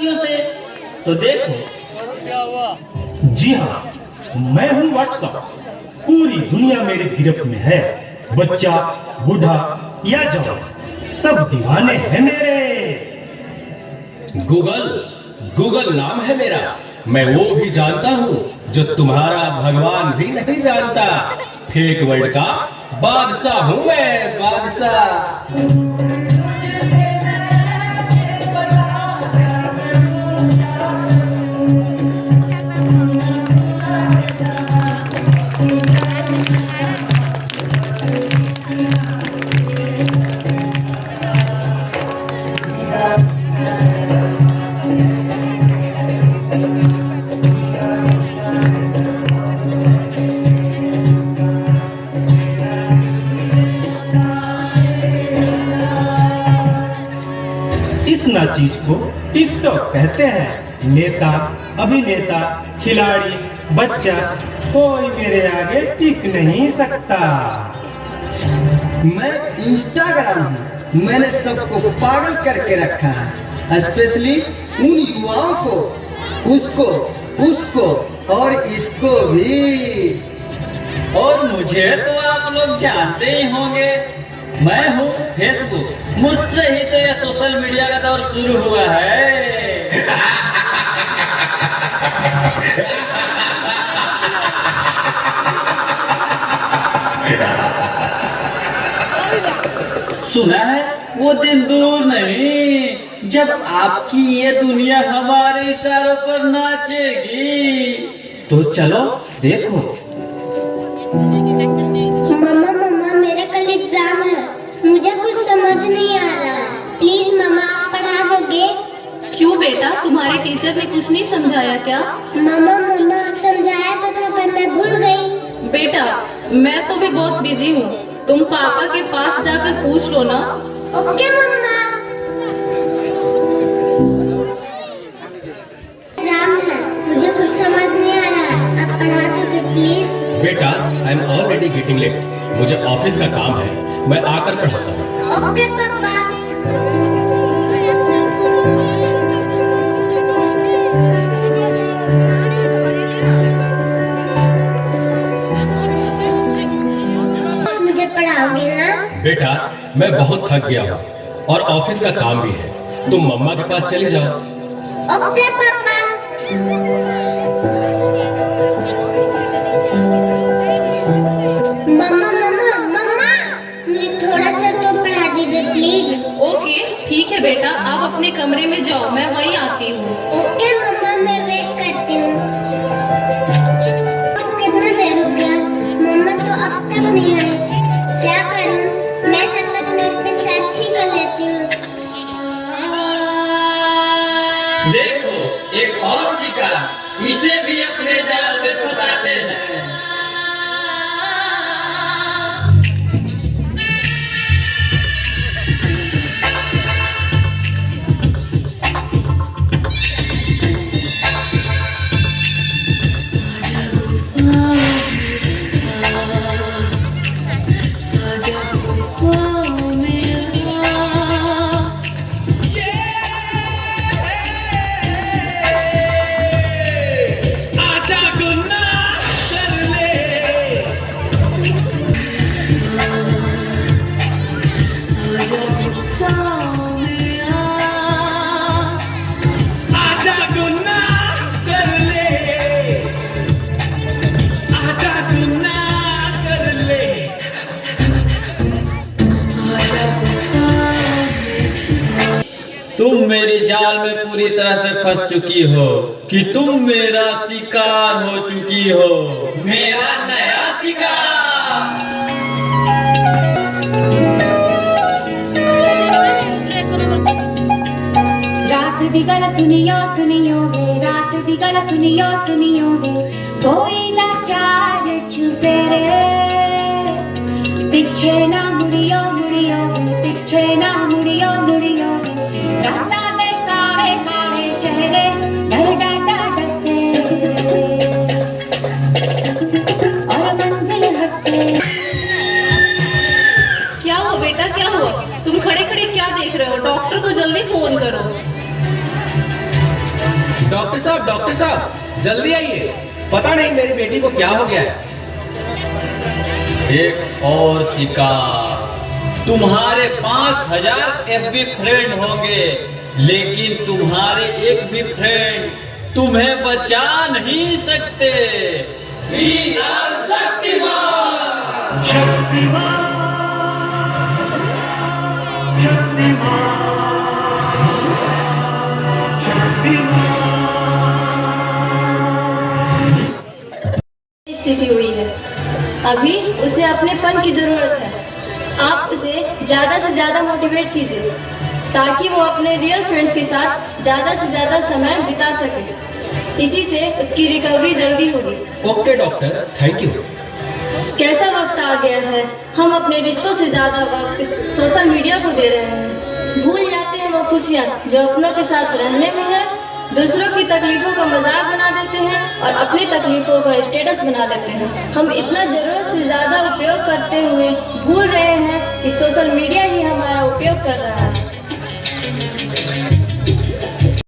से। तो देखो। जी हाँ, मैं हूँ व्हाट्सएप। पूरी दुनिया मेरी गिरफ्त में है। बच्चा, बूढ़ा या जवान, सब दीवाने हैं मेरे। गूगल नाम है मेरा। मैं वो भी जानता हूँ जो तुम्हारा भगवान भी नहीं जानता। फेक वर्ल्ड का बादशाह हूँ मैं, बादशाह। इस ना चीज को टिकटॉक कहते हैं। नेता, अभिनेता, खिलाड़ी, बच्चा, कोई मेरे आगे टिक नहीं सकता। मैं इंस्टाग्राम हूँ। मैंने सबको पागल करके रखा है, स्पेशली उन युवाओं को, उसको और इसको भी। और मुझे तो आप लोग जानते ही होंगे, मैं हूँ फेसबुक। मुझसे ही तो ये सोशल मीडिया का दौर शुरू हुआ है। सुना है वो दिन दूर नहीं जब आपकी ये दुनिया हमारे इशारों पर नाचेगी। तो चलो देखो। मम्मा मेरा कल एग्जाम है, मुझे कुछ समझ नहीं आ रहा। प्लीज मम्मा आप पढ़ा दोगे? क्यों बेटा, तुम्हारे टीचर ने कुछ नहीं समझाया क्या? मम्मा समझाया तो था पर मैं भूल गई। बेटा मैं तो भी बहुत बिजी हूँ, तुम पापा के पास जाकर पूछ लो ना। ओके मम्मा। एग्जाम है, मुझे कुछ समझ नहीं आ रहा, आप पढ़ा दोगे प्लीज? बेटा I am already getting late. मुझे ऑफिस का काम है, मैं आकर पढ़ाता हूँ। ओके पापा। मुझे पढ़ाओगे ना? बेटा मैं बहुत थक गया हूँ और ऑफिस का काम भी है, तुम मम्मा के पास चले जाओ। ओके पापा। मम्मा मुझे थोड़ा सा तो पढ़ा दीजिए प्लीज। ओके ठीक है बेटा, आप अपने कमरे में जाओ, मैं वहीं आती हूँ। ओके मम्मा, मैं वेट करती हूँ। कितना देर हो गया, मम्मा तो अब तक नहीं आई। क्या करूँ? मैं तब तक नेट पे सर्च ही कर लेती हूँ। देखो एक और शिकार, इसे भी अपने जाल में फंसाते हैं। तुम मेरे जाल में पूरी तरह से फंस चुकी हो कि तुम मेरा शिकार हो चुकी हो, मेरा नया शिकार। रात दी गल सुनियो वे, रात दी गल सुनियो वे, कोई ना चार चुफेरे, पिछे ना मुड़ियो वे, पिछे ना मुड़ियो वे, राता दे काले काले चेहरे, डर डाटा डसे और मंजिल हंसे। क्या हुआ बेटा, क्या हुआ? तुम खड़े खड़े क्या देख रहे हो? डॉक्टर को जल्दी फोन करो। डॉक्टर साहब, जल्दी आइए। पता नहीं मेरी बेटी को क्या हो गया है। एक और शिकार। तुम्हारे 5000 FB फ्रेंड होंगे, लेकिन तुम्हारे एक भी फ्रेंड तुम्हें बचा नहीं सकते। स्थिति हुई है। अभी उसे अपनेपन की जरूरत है। आप उसे ज्यादा से ज्यादा मोटिवेट कीजिए ताकि वो अपने रियल फ्रेंड्स के साथ ज्यादा से ज्यादा समय बिता सके। इसी से उसकी रिकवरी जल्दी होगी। Okay doctor, thank you. कैसा वक्त आ गया है, हम अपने रिश्तों से ज्यादा वक्त सोशल मीडिया को दे रहे हैं। भूल जाते हैं वो खुशियाँ जो अपनों के साथ रहने में है। दूसरों की तकलीफों का मजाक बना देते हैं और अपनी तकलीफों का स्टेटस बना लेते हैं। हम इतना जरूरत से ज्यादा उपयोग करते हुए भूल रहे हैं कि सोशल मीडिया ही हमारा